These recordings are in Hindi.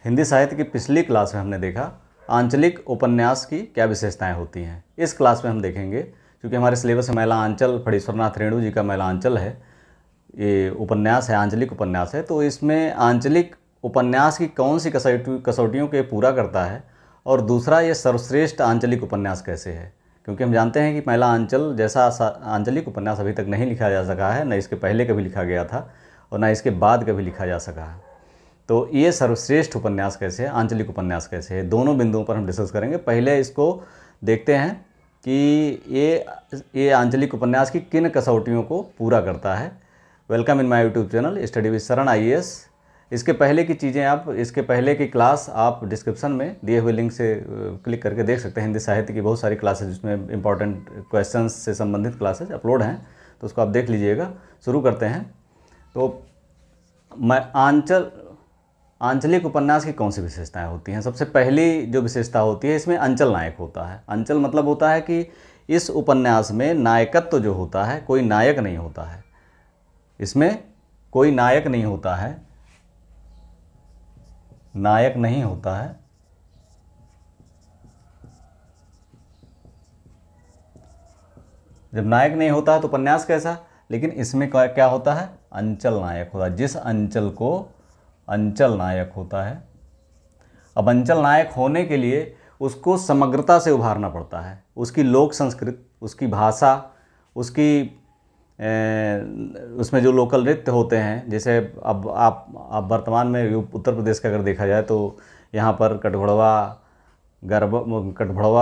हिंदी साहित्य की पिछली क्लास में हमने देखा आंचलिक उपन्यास की क्या विशेषताएं होती हैं। इस क्लास में हम देखेंगे, क्योंकि हमारे सिलेबस में महिला आंचल फणीश्वरनाथ रेणु जी का महिला आंचल है, ये उपन्यास है, आंचलिक उपन्यास है। तो इसमें आंचलिक उपन्यास की कौन सी कसौटियों को पूरा करता है, और दूसरा ये सर्वश्रेष्ठ आंचलिक उपन्यास कैसे है। क्योंकि हम जानते हैं कि महिला आंचल जैसा आंचलिक उपन्यास अभी तक नहीं लिखा जा सका है, न इसके पहले कभी लिखा गया था और न इसके बाद कभी लिखा जा सका है। तो ये सर्वश्रेष्ठ उपन्यास कैसे है, आंचलिक उपन्यास कैसे है, दोनों बिंदुओं पर हम डिस्कस करेंगे। पहले इसको देखते हैं कि ये आंचलिक उपन्यास की किन कसौटियों को पूरा करता है। Welcome in my YouTube channel study with शरण IAS। इसके पहले की चीज़ें आप, इसके पहले की क्लास आप डिस्क्रिप्शन में दिए हुए लिंक से क्लिक करके देख सकते हैं। हिंदी साहित्य की बहुत सारी क्लासेज, जिसमें इंपॉर्टेंट क्वेश्चंस से संबंधित क्लासेज अपलोड हैं, तो उसको आप देख लीजिएगा। शुरू करते हैं। तो आंचलिक उपन्यास की कौन सी विशेषताएं होती हैं। सबसे पहली जो विशेषता होती है, इसमें अंचल नायक होता है। अंचल मतलब होता है कि इस उपन्यास में नायकत्व जो होता है, कोई नायक नहीं होता है, इसमें कोई नायक नहीं होता है, नायक नहीं होता है। जब नायक नहीं होता है तो उपन्यास कैसा, लेकिन इसमें क्या होता है, अंचल नायक होता है, जिस अंचल को अंचल नायक होता है। अब अंचल नायक होने के लिए उसको समग्रता से उभारना पड़ता है। उसकी लोक संस्कृति, उसकी भाषा, उसकी उसमें जो लोकल नृत्य होते हैं, जैसे अब आप वर्तमान में उत्तर प्रदेश का अगर देखा जाए तो यहाँ पर कटघड़वा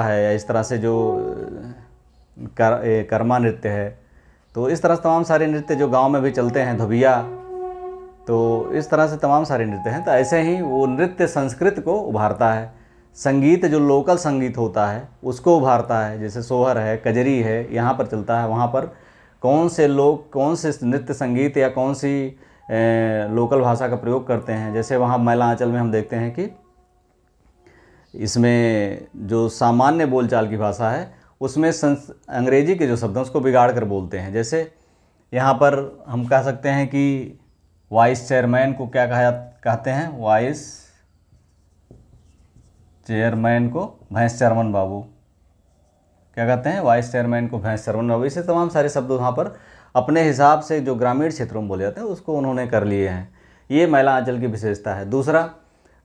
है, या इस तरह से जो कर्मा नृत्य है। तो इस तरह से तमाम सारे नृत्य जो गांव में भी चलते हैं, धोबिया, तो इस तरह से तमाम सारे नृत्य हैं। तो ऐसे ही वो नृत्य संस्कृति को उभारता है। संगीत जो लोकल संगीत होता है उसको उभारता है, जैसे सोहर है, कजरी है, यहाँ पर चलता है, वहाँ पर कौन से लोग कौन से नृत्य संगीत या कौन सी लोकल भाषा का प्रयोग करते हैं। जैसे वहाँ महिला आंचल में हम देखते हैं कि इसमें जो सामान्य बोलचाल की भाषा है, उसमें अंग्रेजी के जो शब्द हैं उसको बिगाड़ कर बोलते हैं। जैसे यहाँ पर हम कह सकते हैं कि वाइस चेयरमैन को क्या कहते हैं, वाइस चेयरमैन को भैंस चरमन बाबू, क्या कहते हैं, वाइस चेयरमैन को भैंस चरमन बाबू। इसे तमाम सारे शब्द वहाँ पर अपने हिसाब से जो ग्रामीण क्षेत्रों में बोले जाते हैं उसको उन्होंने कर लिए हैं। ये महिला आंचल की विशेषता है। दूसरा,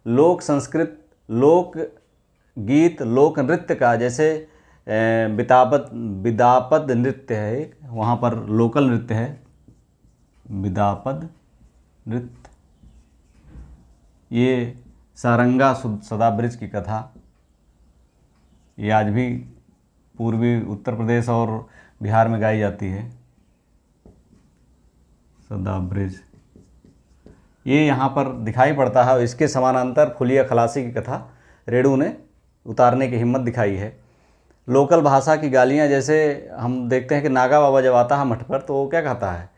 लोक संस्कृत, लोक गीत, लोक नृत्य का, जैसे बिदापद नृत्य है एक, वहाँ पर लोकल नृत्य है, बिदापद नृत्य। ये सारंगा सदाब्रिज की कथा, ये आज भी पूर्वी उत्तर प्रदेश और बिहार में गाई जाती है, सदाब्रिज। ये यहाँ पर दिखाई पड़ता है। इसके समानांतर फुलिया खलासी की कथा रेणु ने उतारने की हिम्मत दिखाई है। लोकल भाषा की गालियाँ, जैसे हम देखते हैं कि नागा बाबा जब आता है मठ पर, तो वो क्या कहता है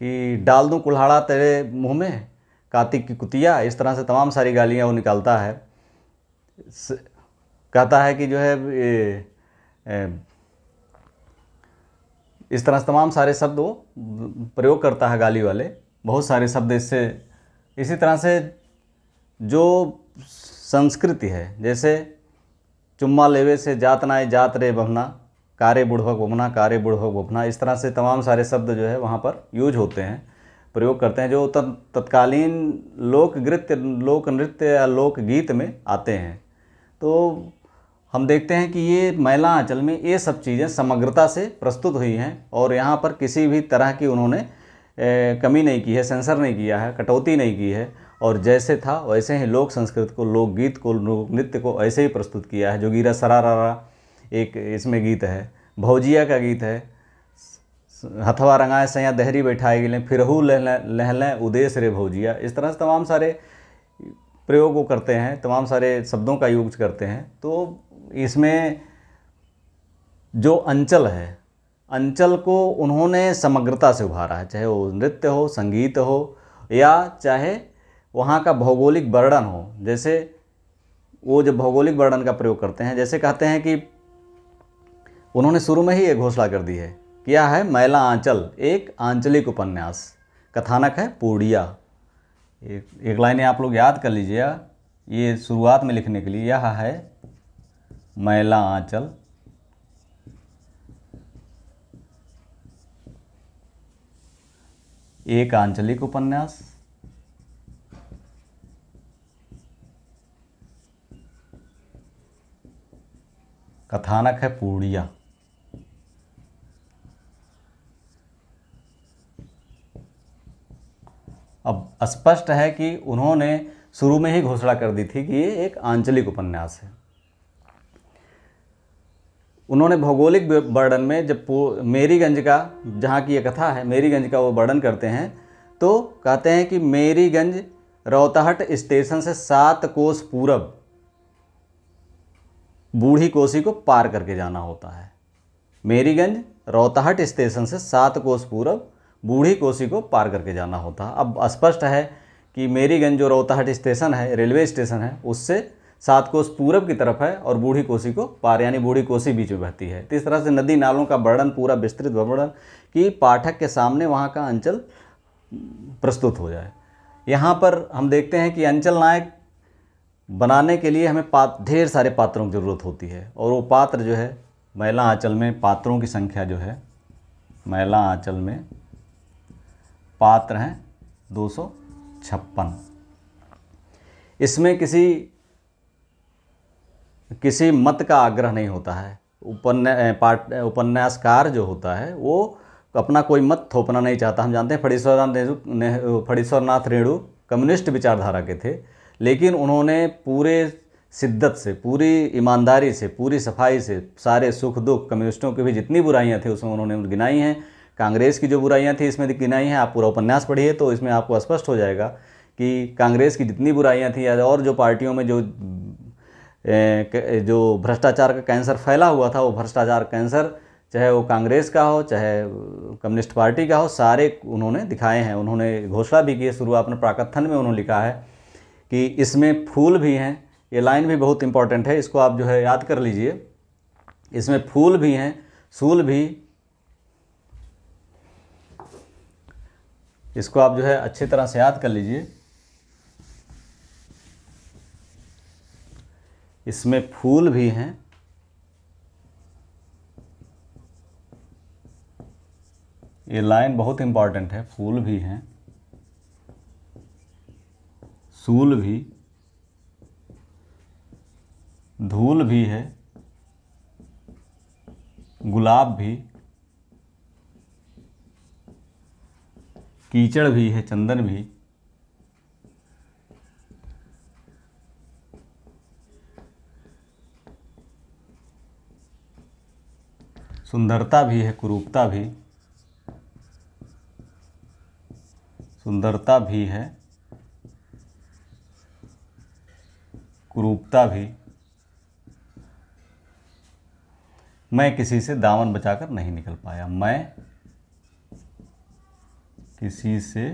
कि डाल दूं कुल्हाड़ा तेरे मुंह में, कार्तिक की कुतिया। इस तरह से तमाम सारी गालियाँ वो निकालता है। कहता है कि जो है इस तरह से तमाम सारे शब्द वो प्रयोग करता है, गाली वाले बहुत सारे शब्द इससे। इसी तरह से जो संस्कृति है, जैसे चुम्मा लेवे से जात नाय जात रे बभना, कारे बुढ़वक बभना, कारे बुढ़वक बभना। इस तरह से तमाम सारे शब्द जो है वहाँ पर यूज होते हैं, प्रयोग करते हैं, जो तत्कालीन लोक नृत्य या लोक गीत में आते हैं। तो हम देखते हैं कि ये महिला आंचल में ये सब चीज़ें समग्रता से प्रस्तुत हुई हैं, और यहाँ पर किसी भी तरह की उन्होंने कमी नहीं की है, सेंसर नहीं किया है, कटौती नहीं की है, और जैसे था वैसे ही लोक संस्कृति को, लोकगीत को, लोक नृत्य को ऐसे ही प्रस्तुत किया है। जोगीरा सरारा एक इसमें गीत है, भौजिया का गीत है, हथवा रंगाए सैया दहरी बैठाए गिले, फिरहू लहलें उदेश रे भौजिया। इस तरह से तमाम सारे प्रयोग वो करते हैं, तमाम सारे शब्दों का यूज करते हैं। तो इसमें जो अंचल है, अंचल को उन्होंने समग्रता से उभारा है, चाहे वो नृत्य हो, संगीत हो, या चाहे वहाँ का भौगोलिक वर्णन हो। जैसे वो जो भौगोलिक वर्णन का प्रयोग करते हैं, जैसे कहते हैं कि उन्होंने शुरू में ही ये घोषणा कर दी है, क्या है, महिला आंचल एक आंचलिक उपन्यास, कथानक है पूर्णिया। एक लाइन आप लोग याद कर लीजिएगा, ये शुरुआत में लिखने के लिए, यह है मैला आंचल। एक आंचलिक उपन्यास। कथानक है पूर्णिया। अब स्पष्ट है कि उन्होंने शुरू में ही घोषणा कर दी थी कि ये एक आंचलिक उपन्यास है। उन्होंने भौगोलिक वर्णन में जब मेरीगंज का, जहाँ की ये कथा है, मेरीगंज का वो वर्णन करते हैं तो कहते हैं कि मेरीगंज रौताहट स्टेशन से 7 कोस पूरब बूढ़ी कोसी को पार करके जाना होता है। मेरीगंज रौताहट स्टेशन से 7 कोस पूरब बूढ़ी कोसी को पार करके जाना होता है। अब स्पष्ट है कि मेरीगंज जो रौताहट स्टेशन है, रेलवे स्टेशन है, उससे 7 कोस पूरब की तरफ है और बूढ़ी कोसी को पार, यानी बूढ़ी कोसी बीच में बहती है। तो इस तरह से नदी नालों का वर्णन, पूरा विस्तृत वर्णन कि पाठक के सामने वहाँ का अंचल प्रस्तुत हो जाए। यहाँ पर हम देखते हैं कि अंचल नायक बनाने के लिए हमें ढेर सारे पात्रों की ज़रूरत होती है, और वो पात्र जो है मैला आंचल में पात्रों की संख्या जो है, मैला आंचल में पात्र हैं 256। इसमें किसी मत का आग्रह नहीं होता है। उपन्यासकार जो होता है वो अपना कोई मत थोपना नहीं चाहता। हम जानते हैं फणीश्वरनाथ रेणु कम्युनिस्ट विचारधारा के थे, लेकिन उन्होंने पूरे शिद्दत से, पूरी ईमानदारी से, पूरी सफाई से सारे सुख दुख, कम्युनिस्टों की भी जितनी बुराइयां थी उसमें उन्होंने गिनाई हैं। कांग्रेस की जो बुराइयां थी इसमें गिनाई हैं। आप पूरा उपन्यास पढ़िए तो इसमें आपको स्पष्ट हो जाएगा कि कांग्रेस की जितनी बुराइयां थी और जो पार्टियों में जो भ्रष्टाचार का कैंसर फैला हुआ था, वो भ्रष्टाचार कैंसर चाहे वो कांग्रेस का हो चाहे कम्युनिस्ट पार्टी का हो, सारे उन्होंने दिखाए हैं। उन्होंने घोषणा भी की है, शुरुआत में प्राकथन में उन्होंने लिखा है कि इसमें फूल भी हैं। ये लाइन भी बहुत इंपॉर्टेंट है, इसको आप जो है याद कर लीजिए। इसमें फूल भी हैं, सूल भी, इसको आप जो है अच्छी तरह से याद कर लीजिए। इसमें फूल भी हैं, ये लाइन बहुत इंपॉर्टेंट है। फूल भी हैं, सूल भी, धूल भी है, गुलाब भी, कीचड़ भी है, चंदन भी, सुंदरता भी है, कुरूपता भी, सुंदरता भी है, कुरूपता भी। मैं किसी से दामन बचाकर नहीं निकल पाया। मैं किसी से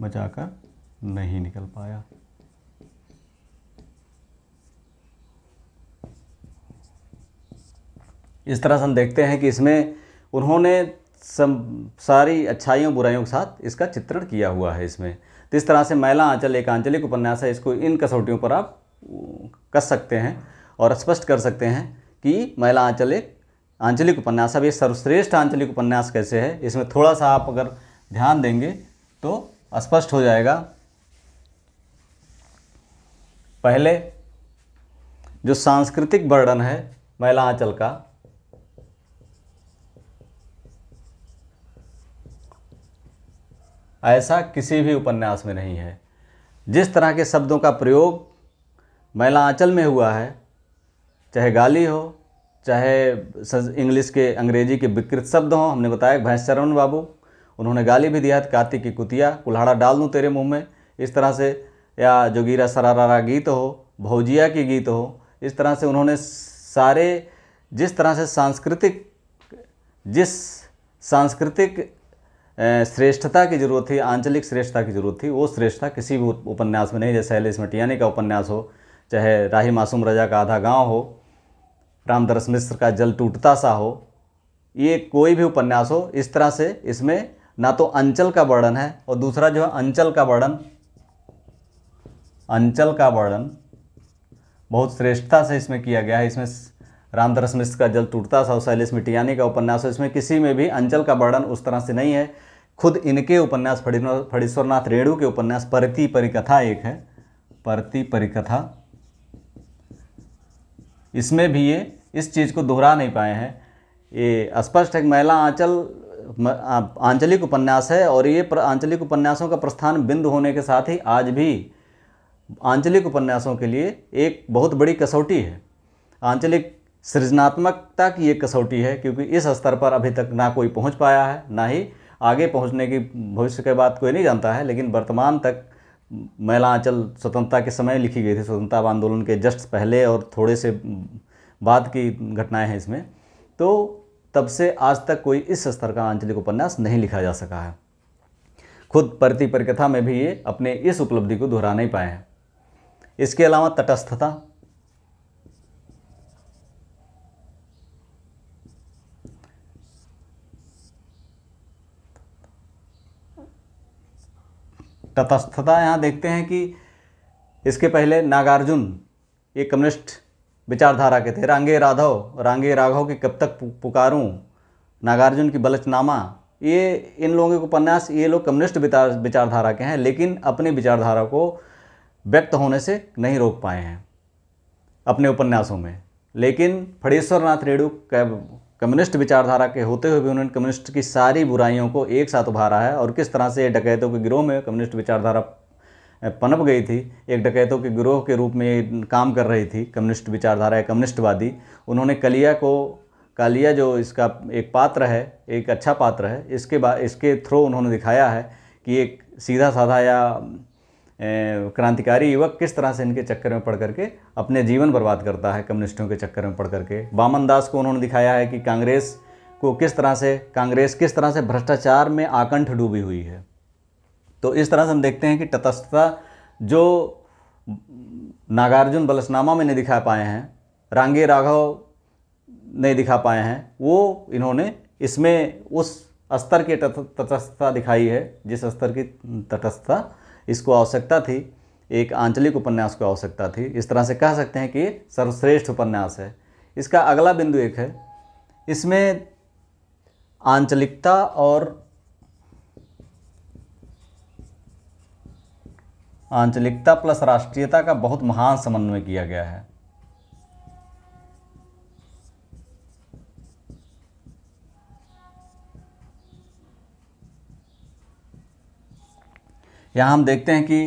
बचाकर नहीं निकल पाया। इस तरह से हम देखते हैं कि इसमें उन्होंने सारी अच्छाइयों बुराइयों के साथ इसका चित्रण किया हुआ है इसमें। तो इस तरह से मैला आंचल एक आंचलिक उपन्यास है। इसको इन कसौटियों पर आप कस सकते हैं और स्पष्ट कर सकते हैं कि मैला आंचल एक आंचलिक उपन्यास। अब ये सर्वश्रेष्ठ आंचलिक उपन्यास कैसे है, इसमें थोड़ा सा आप अगर ध्यान देंगे तो स्पष्ट हो जाएगा। पहले जो सांस्कृतिक वर्णन है मैला आंचल का, ऐसा किसी भी उपन्यास में नहीं है। जिस तरह के शब्दों का प्रयोग मैला आंचल में हुआ है, चाहे गाली हो, चाहे इंग्लिश के अंग्रेजी के विकृत शब्द हों। हमने बताया भैंस चरण बाबू, उन्होंने गाली भी दिया, कार्तिक की कुतिया, कुल्हाड़ा डाल दूँ तेरे मुंह में, इस तरह से, या जोगीरा सरारा गीत हो, भौजिया की गीत हो। इस तरह से उन्होंने सारे जिस तरह से सांस्कृतिक श्रेष्ठता की जरूरत थी, आंचलिक श्रेष्ठता की जरूरत थी, वो श्रेष्ठता किसी भी उपन्यास में नहीं। जैसे शैलेश मटियानी का उपन्यास हो, चाहे राही मासूम रजा का आधा गांव हो, रामदरस मिश्र का जल टूटता सा हो, ये कोई भी उपन्यास हो, इस तरह से इसमें ना तो अंचल का वर्णन है, और दूसरा जो है अंचल का वर्णन बहुत श्रेष्ठता से इसमें किया गया है। इसमें रामदरस मिश्र का जल टूटता सा और शैलेश मिटियानी का उपन्यास है, इसमें किसी में भी अंचल का वर्णन उस तरह से नहीं है। खुद इनके उपन्यास फणीश्वरनाथ रेणु के उपन्यास परती परिकथा एक है, परती परिकथा, इसमें भी ये इस चीज़ को दोहरा नहीं पाए हैं। ये स्पष्ट है कि महिला आंचलिक उपन्यास है, और ये आंचलिक उपन्यासों का प्रस्थान बिंदु होने के साथ ही आज भी आंचलिक उपन्यासों के लिए एक बहुत बड़ी कसौटी है। आंचलिक सृजनात्मकता की एक कसौटी है, क्योंकि इस स्तर पर अभी तक ना कोई पहुंच पाया है, ना ही आगे पहुंचने की भविष्य के बात कोई नहीं जानता है। लेकिन वर्तमान तक महिला आंचल स्वतंत्रता के समय लिखी गई थी, स्वतंत्रता आंदोलन के जस्ट पहले और थोड़े से बाद की घटनाएं हैं इसमें, तो तब से आज तक कोई इस स्तर का आंचलिक उपन्यास नहीं लिखा जा सका है। खुद परती परिकथा में भी ये अपने इस उपलब्धि को दोहरा नहीं पाए हैं। इसके अलावा तटस्थता, यहाँ देखते हैं कि इसके पहले नागार्जुन एक कम्युनिस्ट विचारधारा के थे। रांगे राघव की कब तक पुकारूं, नागार्जुन की बलचनामा, ये इन लोगों के उपन्यास, ये लोग कम्युनिस्ट विचारधारा के हैं, लेकिन अपनी विचारधारा को व्यक्त होने से नहीं रोक पाए हैं अपने उपन्यासों में। लेकिन फणीश्वरनाथ रेणु कम्युनिस्ट विचारधारा के होते हुए भी उन्होंने कम्युनिस्ट की सारी बुराइयों को एक साथ उभारा है, और किस तरह से डकैतों के गिरोह में कम्युनिस्ट विचारधारा पनप गई थी, एक डकैतों के गिरोह के रूप में काम कर रही थी कम्युनिस्ट विचारधारा या कम्युनिस्टवादी। उन्होंने कालिया जो इसका एक पात्र है, एक अच्छा पात्र है, इसके थ्रू उन्होंने दिखाया है कि एक सीधा साधा या क्रांतिकारी युवक किस तरह से इनके चक्कर में पड़ करके अपने जीवन बर्बाद करता है, कम्युनिस्टों के चक्कर में पड़ करके। वामन दास को उन्होंने दिखाया है कि कांग्रेस किस तरह से भ्रष्टाचार में आकंठ डूबी हुई है। तो इस तरह से हम देखते हैं कि तटस्थता जो नागार्जुन बलसनामा में नहीं दिखा पाए हैं, रांगे राघव नहीं दिखा पाए हैं, वो इन्होंने इसमें उस स्तर की तटस्थता दिखाई है जिस स्तर की तटस्थता इसको आवश्यकता थी, एक आंचलिक उपन्यास को आवश्यकता थी। इस तरह से कह सकते हैं कि सर्वश्रेष्ठ उपन्यास है। इसका अगला बिंदु एक है, इसमें आंचलिकता प्लस राष्ट्रीयता का बहुत महान समन्वय किया गया है। यहाँ हम देखते हैं कि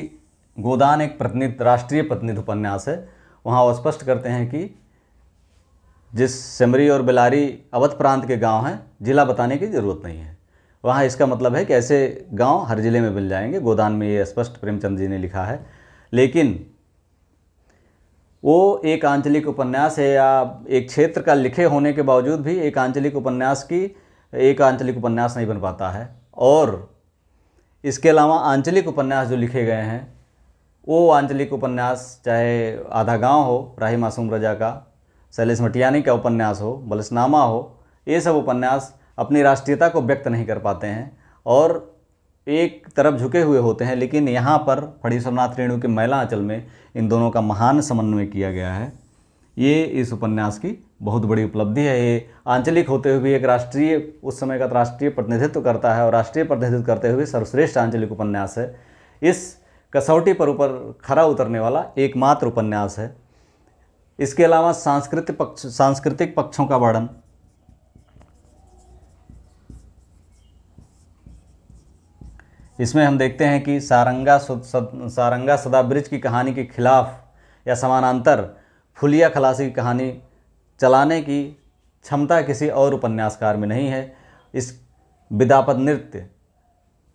गोदान एक राष्ट्रीय प्रतिनिधि उपन्यास है। वहाँ वो स्पष्ट करते हैं कि जिस सिमरी और बेलारी अवध प्रांत के गांव हैं, जिला बताने की ज़रूरत नहीं है। वहाँ इसका मतलब है कि ऐसे गांव हर जिले में मिल जाएंगे। गोदान में ये स्पष्ट प्रेमचंद जी ने लिखा है। लेकिन वो एक आंचलिक उपन्यास है, या एक क्षेत्र का लिखे होने के बावजूद भी एक आंचलिक उपन्यास नहीं बन पाता है। और इसके अलावा आंचलिक उपन्यास जो लिखे गए हैं, वो आंचलिक उपन्यास चाहे आधा गांव हो, राही मासूम रजा का, शैलेश मटियानी का उपन्यास हो, बलसनामा हो, ये सब उपन्यास अपनी राष्ट्रीयता को व्यक्त नहीं कर पाते हैं और एक तरफ झुके हुए होते हैं। लेकिन यहाँ पर फणीश्वरनाथ रेणु के महिला आंचल में इन दोनों का महान समन्वय किया गया है। ये इस उपन्यास की बहुत बड़ी उपलब्धि है। ये आंचलिक होते हुए भी एक उस समय का राष्ट्रीय प्रतिनिधित्व करता है, और राष्ट्रीय प्रतिनिधित्व करते हुए सर्वश्रेष्ठ आंचलिक उपन्यास है। इस कसौटी पर ऊपर खरा उतरने वाला एकमात्र उपन्यास है। इसके अलावा सांस्कृतिक पक्षों का वर्णन, इसमें हम देखते हैं कि सारंगा सदाब्रिज की कहानी के खिलाफ या समानांतर फुलिया खलासी की कहानी चलाने की क्षमता किसी और उपन्यासकार में नहीं है। इस विदापद नृत्य,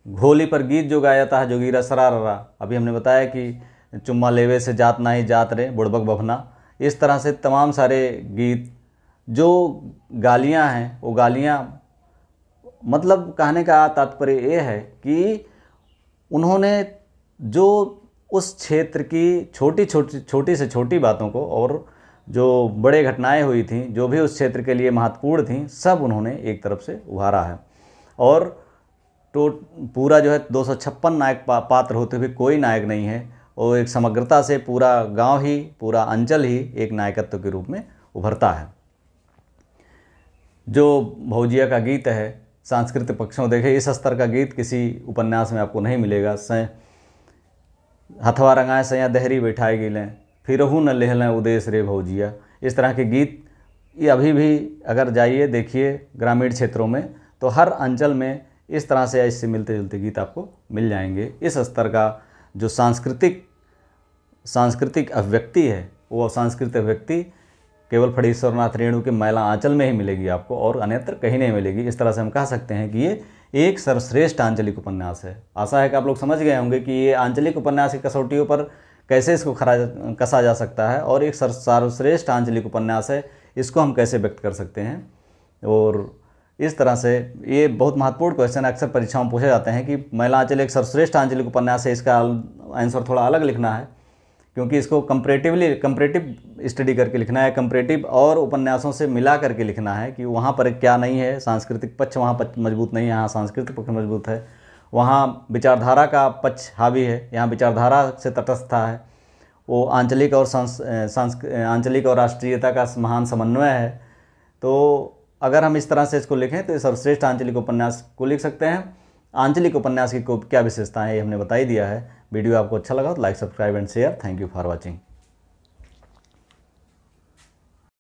घोली पर गीत जो गाया था जोगीरा सरारा, अभी हमने बताया कि चुम्मा लेवे से जात ना ही जात रे बुड़बक बभना, इस तरह से तमाम सारे गीत जो गालियां हैं, वो गालियां, मतलब कहने का तात्पर्य ये है कि उन्होंने जो उस क्षेत्र की छोटी से छोटी बातों को और जो बड़े घटनाएं हुई थीं, जो भी उस क्षेत्र के लिए महत्वपूर्ण थीं, सब उन्होंने एक तरफ से उभारा है। और तो पूरा जो है 256 नायक पात्र होते हुए कोई नायक नहीं है, और एक समग्रता से पूरा गांव ही, पूरा अंचल ही एक नायकत्व के रूप में उभरता है। जो भौजिया का गीत है, सांस्कृतिक पक्षों देखे, इस स्तर का गीत किसी उपन्यास में आपको नहीं मिलेगा। हथवा रंगाए सैया दहरी बैठाए गिलें, फिरहू न लेहलें उदेश रे भौजिया, इस तरह के गीत ये अभी भी अगर जाइए देखिए ग्रामीण क्षेत्रों में, तो हर अंचल में इस तरह से इससे मिलते जुलते गीत आपको मिल जाएंगे। इस स्तर का जो सांस्कृतिक अभिव्यक्ति है, वो सांस्कृतिक अभिव्यक्ति केवल फणीश्वरनाथ रेणु के मैला आंचल में ही मिलेगी आपको, और अन्यत्र कहीं नहीं मिलेगी। इस तरह से हम कह सकते हैं कि ये एक सर्वश्रेष्ठ आंचलिक उपन्यास है। आशा है कि आप लोग समझ गए होंगे कि ये आंचलिक उपन्यास की कसौटियों पर कैसे इसको कसा जा सकता है, और एक सर्वश्रेष्ठ आंचलिक उपन्यास है, इसको हम कैसे व्यक्त कर सकते हैं। और इस तरह से ये बहुत महत्वपूर्ण क्वेश्चन अक्सर परीक्षाओं में पूछे जाते हैं कि मैला आंचल एक सर्वश्रेष्ठ आंचलिक उपन्यास है, इसका आंसर थोड़ा अलग लिखना है, क्योंकि इसको कंपैरेटिव स्टडी करके लिखना है, कंपैरेटिव और उपन्यासों से मिला करके लिखना है कि वहाँ पर क्या नहीं है, सांस्कृतिक पक्ष वहाँ पक्ष मजबूत नहीं है, यहाँ सांस्कृतिक पक्ष मजबूत है, वहाँ विचारधारा का पक्ष हावी है, यहाँ विचारधारा से तटस्थता है, वो आंचलिक और राष्ट्रीयता का महान समन्वय है। तो अगर हम इस तरह से इसको लिखें तो सर्वश्रेष्ठ आंचलिक उपन्यास को लिख सकते हैं। आंचलिक उपन्यास की क्या विशेषताएं है ये हमने बता ही दिया है। वीडियो आपको अच्छा लगा तो like, subscribe and share. Thank you for watching.